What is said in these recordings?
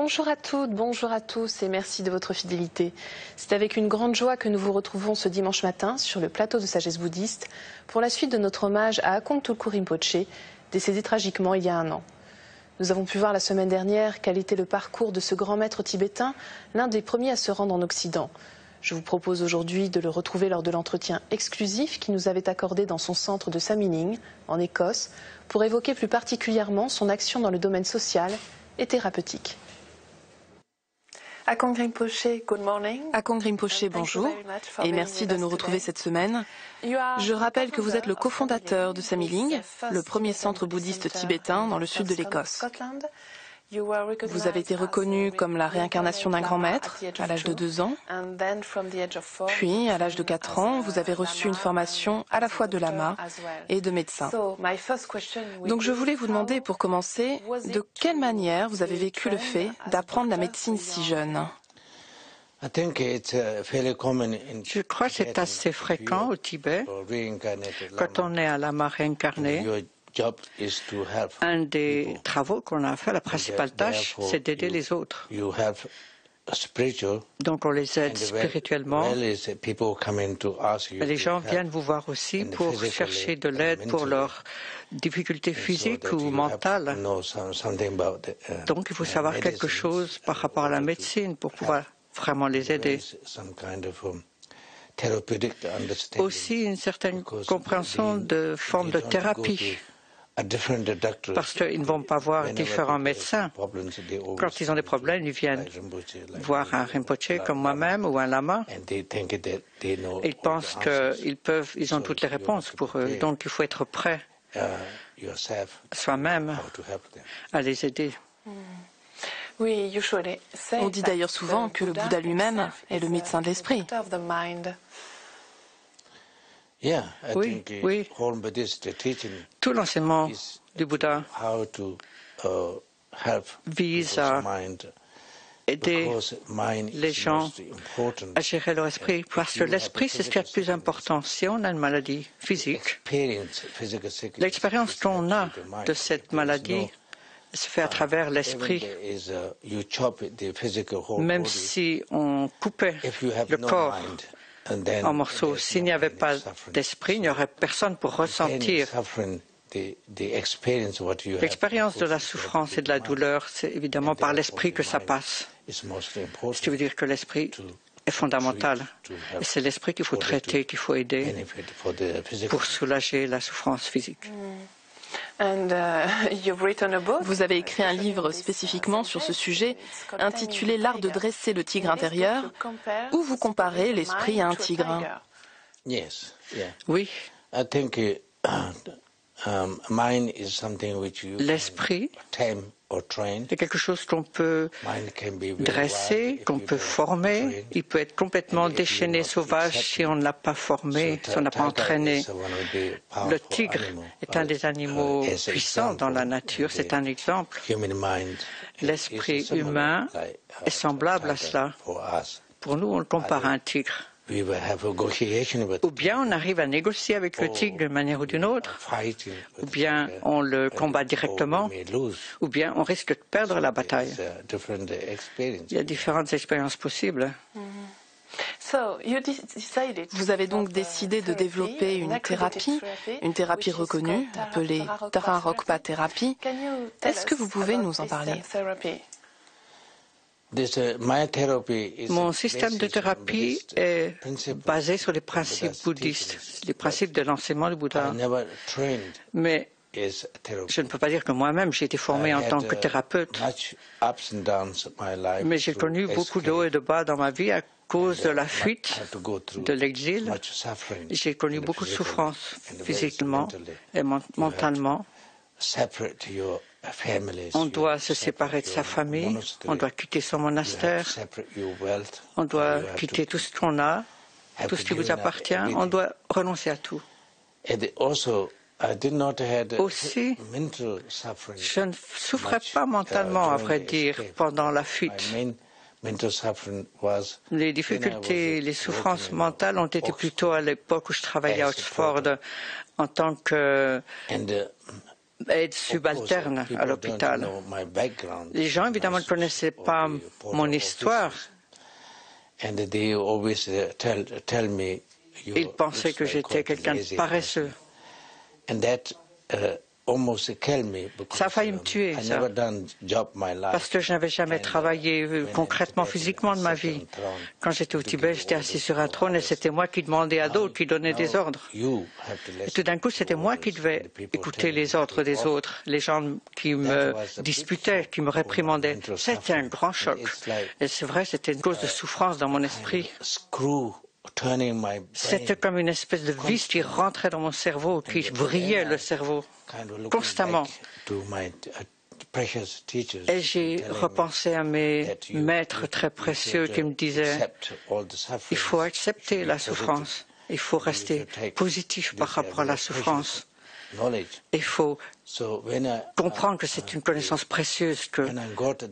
Bonjour à toutes, bonjour à tous et merci de votre fidélité. C'est avec une grande joie que nous vous retrouvons ce dimanche matin sur le plateau de Sagesse Bouddhiste pour la suite de notre hommage à Akong Tulku Rinpoché, décédé tragiquement il y a un an. Nous avons pu voir la semaine dernière quel était le parcours de ce grand maître tibétain, l'un des premiers à se rendre en Occident. Je vous propose aujourd'hui de le retrouver lors de l'entretien exclusif qu'il nous avait accordé dans son centre de Samiling, en Écosse, pour évoquer plus particulièrement son action dans le domaine social et thérapeutique. Akong Rinpoche, good morning. Akong Rinpoche, bonjour, et merci de nous retrouver cette semaine. Je rappelle que vous êtes le cofondateur de Samiling, le premier centre bouddhiste tibétain dans le sud de l'Écosse. Vous avez été reconnu comme la réincarnation d'un grand maître à l'âge de 2 ans. Puis, à l'âge de 4 ans, vous avez reçu une formation à la fois de lama et de médecin. Donc je voulais vous demander, pour commencer, de quelle manière vous avez vécu le fait d'apprendre la médecine si jeune? Je crois que c'est assez fréquent au Tibet, quand on est un lama réincarné. Un des travaux qu'on a à faire, la principale tâche, c'est d'aider les autres. Donc on les aide spirituellement. Les gens viennent vous voir aussi pour chercher de l'aide pour leurs difficultés physiques ou mentales. Donc il faut savoir quelque chose par rapport à la médecine pour pouvoir vraiment les aider. Aussi une certaine compréhension de forme de thérapie. Parce qu'ils ne vont pas voir différents médecins. Quand ils ont des problèmes, ils viennent voir un Rinpoché comme moi-même ou un lama. Ils pensent qu'ils ont toutes les réponses pour eux. Donc il faut être prêt soi-même à les aider. On dit d'ailleurs souvent que le Bouddha lui-même est le médecin de l'esprit. Oui, oui. Tout l'enseignement du Bouddha vise à aider les gens à gérer leur esprit, parce que l'esprit, c'est ce qui est le plus important. Si on a une maladie physique, l'expérience qu'on a de cette maladie se fait à travers l'esprit. Même si on coupait le corps en morceaux, s'il n'y avait pas d'esprit, il n'y aurait personne pour ressentir l'expérience de la souffrance et de la douleur. C'est évidemment par l'esprit que ça passe. Ce qui veut dire que l'esprit est fondamental. Et c'est l'esprit qu'il faut traiter, qu'il faut aider pour soulager la souffrance physique. Vous avez écrit un livre spécifiquement sur ce sujet, intitulé L'art de dresser le tigre intérieur, où vous comparez l'esprit à un tigre. Oui. L'esprit est quelque chose qu'on peut dresser, qu'on peut former. Il peut être complètement déchaîné, sauvage si on ne l'a pas formé, si on n'a pas entraîné. Le tigre est un des animaux puissants dans la nature, c'est un exemple. L'esprit humain est semblable à cela. Pour nous, on le compare à un tigre. Ou bien on arrive à négocier avec le tigre d'une manière ou d'une autre, ou bien on le combat directement, ou bien on risque de perdre la bataille. Il y a différentes expériences possibles. Vous avez donc décidé de développer une thérapie reconnue, appelée Tara Rokpa Thérapie. Est-ce que vous pouvez nous en parler? Mon système de thérapie est basé sur les principes bouddhistes, les principes de l'enseignement du Bouddha. Mais je ne peux pas dire que moi-même j'ai été formé en tant que thérapeute. Mais j'ai connu beaucoup de hauts et de bas dans ma vie à cause de la fuite, de l'exil. J'ai connu beaucoup de souffrances physiquement et mentalement. On doit se séparer de sa famille, on doit quitter son monastère, on doit quitter tout ce qu'on a, tout ce qui vous appartient, on doit renoncer à tout. Aussi, je ne souffrais pas mentalement, à vrai dire, pendant la fuite. Les difficultés, les souffrances mentales ont été plutôt à l'époque où je travaillais à Oxford en tant que aide subalterne à l'hôpital. Les gens, évidemment, ne connaissaient pas mon histoire. Ils pensaient que j'étais quelqu'un de paresseux. Ça a failli me tuer, ça, parce que je n'avais jamais travaillé concrètement, physiquement de ma vie. Quand j'étais au Tibet, j'étais assis sur un trône et c'était moi qui demandais à d'autres, qui donnais des ordres. Et tout d'un coup, c'était moi qui devais écouter les ordres des autres, les gens qui me disputaient, qui me réprimandaient. C'était un grand choc. Et c'est vrai, c'était une cause de souffrance dans mon esprit. C'était comme une espèce de vis qui rentrait dans mon cerveau, qui vrillait le cerveau constamment. Et j'ai repensé à mes maîtres très précieux qui me disaient « Il faut accepter la souffrance, il faut rester positif par rapport à la souffrance. Il faut comprendre que c'est une connaissance précieuse que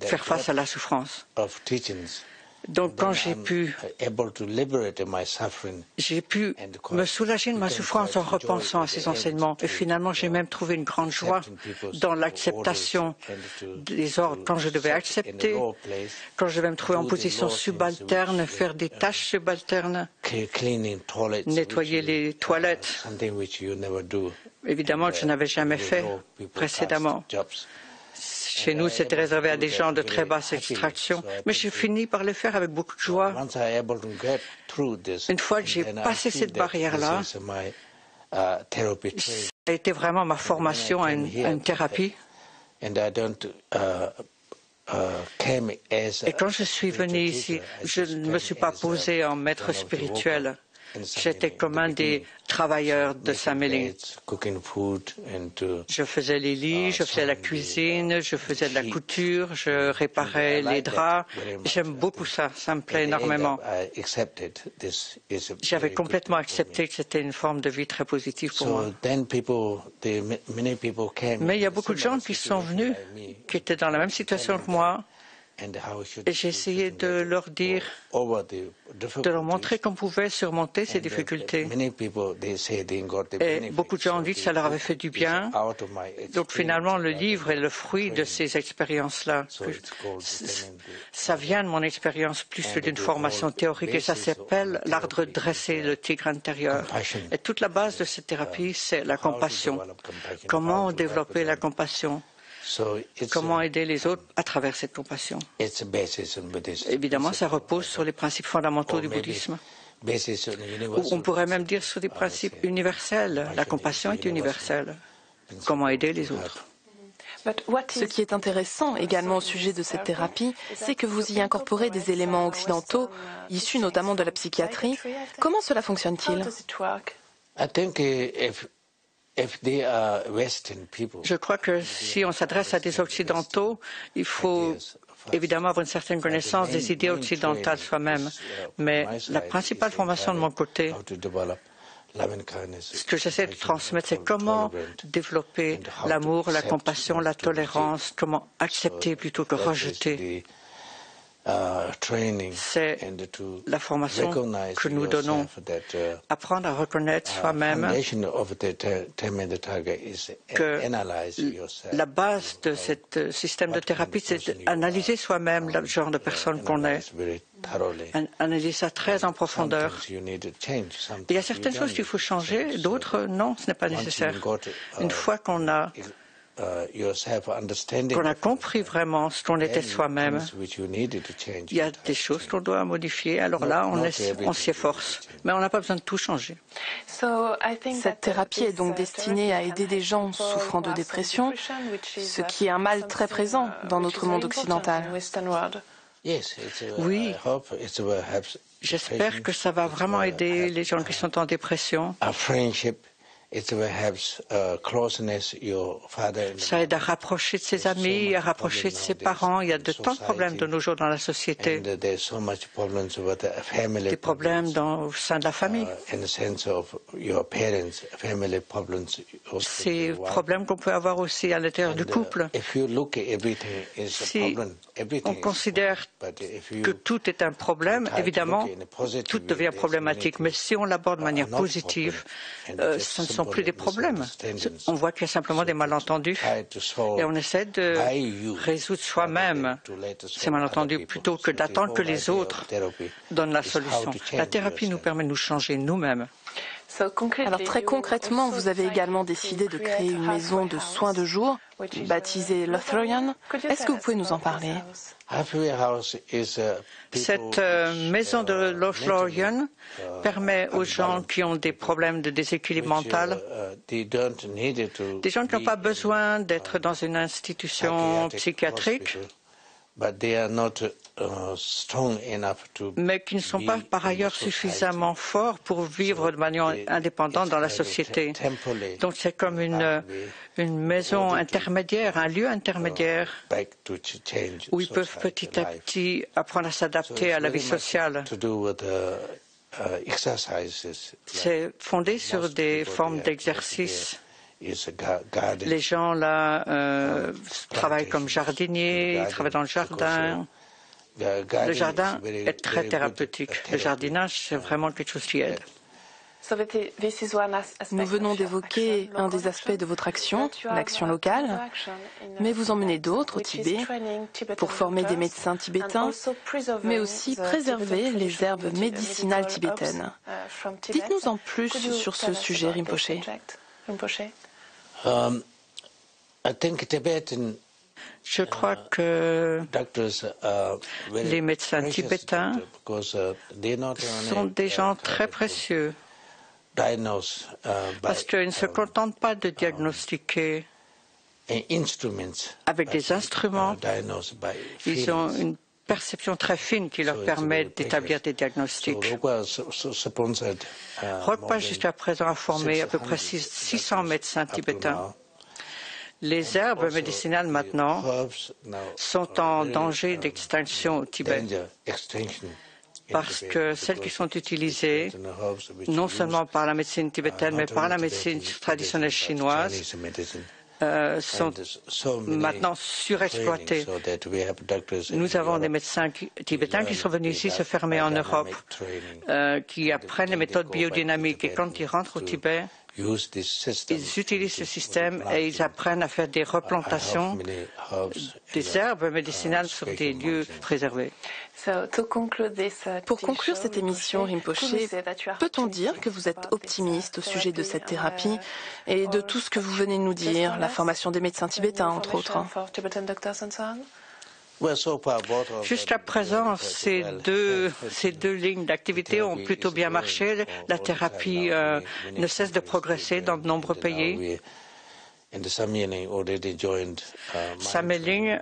faire face à la souffrance. » Donc quand j'ai pu me soulager de ma souffrance en repensant à ces enseignements. Et finalement, j'ai même trouvé une grande joie dans l'acceptation des ordres. Quand je devais accepter, quand je devais me trouver en position subalterne, faire des tâches subalternes, nettoyer les toilettes, évidemment que je n'avais jamais fait précédemment. Chez nous, c'était réservé à des gens de très basse extraction, mais j'ai fini par le faire avec beaucoup de joie. Une fois que j'ai passé cette barrière-là, ça a été vraiment ma formation à une thérapie. Et quand je suis venu ici, je ne me suis pas posé en maître spirituel. J'étais comme un des travailleurs de Sameling. Je faisais les lits, je faisais la cuisine, je faisais de la couture, je réparais les draps. J'aime beaucoup ça, ça me plaît énormément. J'avais complètement accepté que c'était une forme de vie très positive pour moi. Mais il y a beaucoup de gens qui sont venus, qui étaient dans la même situation que moi. Et j'ai essayé de leur dire, de leur montrer qu'on pouvait surmonter ces difficultés. Et beaucoup de gens ont dit que ça leur avait fait du bien. Donc finalement, le livre est le fruit de ces expériences-là. Ça vient de mon expérience plus que d'une formation théorique et ça s'appelle l'art de dresser le tigre intérieur. Et toute la base de cette thérapie, c'est la compassion. Comment développer la compassion? Comment aider les autres à travers cette compassion? Évidemment, ça repose sur les principes fondamentaux du bouddhisme. Ou on pourrait même dire sur des principes universels. La compassion est universelle. Comment aider les autres? Ce qui est intéressant également au sujet de cette thérapie, c'est que vous y incorporez des éléments occidentaux, issus notamment de la psychiatrie. Comment cela fonctionne-t-il? Je crois que si on s'adresse à des Occidentaux, il faut évidemment avoir une certaine connaissance des idées occidentales soi-même. Mais la principale formation de mon côté, ce que j'essaie de transmettre, c'est comment développer l'amour, la compassion, la tolérance, comment accepter plutôt que rejeter. C'est la formation que nous donnons. Apprendre à reconnaître soi-même que la base de ce système de thérapie, c'est d'analyser soi-même le genre de personne qu'on est. Analyser ça très en profondeur. Il y a certaines choses qu'il faut changer, d'autres non, ce n'est pas nécessaire. Une fois qu'on a compris vraiment ce qu'on était soi-même, il y a des choses qu'on doit modifier. Alors là, on s'y efforce. Mais on n'a pas besoin de tout changer. Cette thérapie est donc destinée à aider des gens souffrant de dépression, ce qui est un mal très présent dans notre monde occidental. Oui, j'espère que ça va vraiment aider les gens qui sont en dépression. Ça aide à rapprocher de ses amis, à rapprocher de ses parents. Il y a de tant de problèmes de nos jours dans la société. Des problèmes au sein de la famille. Ces problèmes qu'on peut avoir aussi à l'intérieur du couple. Si on considère que tout est un problème, évidemment, tout devient problématique. Mais si on l'aborde de manière positive, ce ne sont sont plus des problèmes. On voit qu'il y a simplement des malentendus et on essaie de résoudre soi-même ces malentendus plutôt que d'attendre que les autres donnent la solution. La thérapie nous permet de nous changer nous-mêmes. Alors très concrètement, vous avez également décidé de créer une maison de soins de jour, baptisée Lothlorien. Est-ce que vous pouvez nous en parler? Cette maison de Lothlorien permet aux gens qui ont des problèmes de déséquilibre mental, des gens qui n'ont pas besoin d'être dans une institution psychiatrique, mais qui ne sont pas par ailleurs suffisamment forts pour vivre de manière indépendante dans la société. Donc c'est comme une maison intermédiaire, un lieu intermédiaire où ils peuvent petit à petit apprendre à s'adapter à la vie sociale. C'est fondé sur des formes d'exercice. Les gens là travaillent comme jardiniers, ils travaillent dans le jardin. Le jardin est très thérapeutique. Le jardinage, c'est vraiment quelque chose qui aide. Nous venons d'évoquer un des aspects de votre action, l'action locale, mais vous en menez d'autres au Tibet pour former des médecins tibétains, mais aussi préserver les herbes médicinales tibétaines. Dites-nous en plus sur ce sujet, Rinpoché. Je crois que les médecins tibétains sont des gens très précieux parce qu'ils ne se contentent pas de diagnostiquer avec des instruments. Ils ont une perception très fine qui leur permet d'établir des diagnostics. Rogpa, jusqu'à présent, a formé à peu près 600 médecins tibétains. Les herbes médicinales maintenant sont en danger d'extinction au Tibet parce que celles qui sont utilisées non seulement par la médecine tibétaine mais par la médecine traditionnelle chinoise sont maintenant surexploitées. Nous avons des médecins tibétains qui sont venus ici se fermer en Europe, qui apprennent les méthodes biodynamiques et quand ils rentrent au Tibet, ils utilisent ce système et ils apprennent à faire des replantations des herbes médicinales sur des lieux préservés. Pour conclure cette émission, Rinpoché, peut-on dire que vous êtes optimiste au sujet de cette thérapie et de tout ce que vous venez de nous dire, la formation des médecins tibétains, entre autres? Jusqu'à présent, ces deux lignes d'activité ont plutôt bien marché. La thérapie ne cesse de progresser dans de nombreux pays. Sameling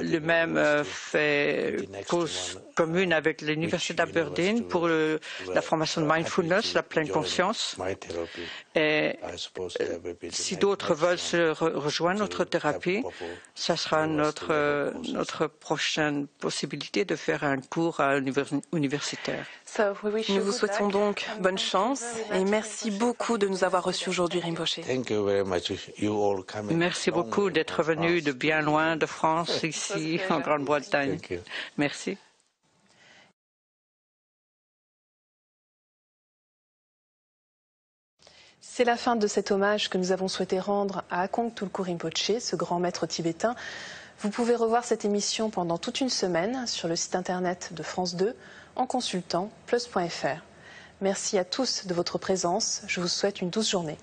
lui-même fait cause commune avec l'Université d'Aberdeen pour la formation de mindfulness, la pleine conscience. Et si d'autres veulent se rejoindre notre thérapie, ça sera notre prochaine possibilité de faire un cours universitaire. Nous vous souhaitons donc bonne chance et merci beaucoup de nous avoir reçus aujourd'hui, Rinpoché. Merci beaucoup d'être venu de bien loin de France, ici en Grande-Bretagne. Merci. C'est la fin de cet hommage que nous avons souhaité rendre à Akong Tulku Rinpoché, ce grand maître tibétain. Vous pouvez revoir cette émission pendant toute une semaine sur le site internet de France 2 en consultant plus.fr. Merci à tous de votre présence. Je vous souhaite une douce journée.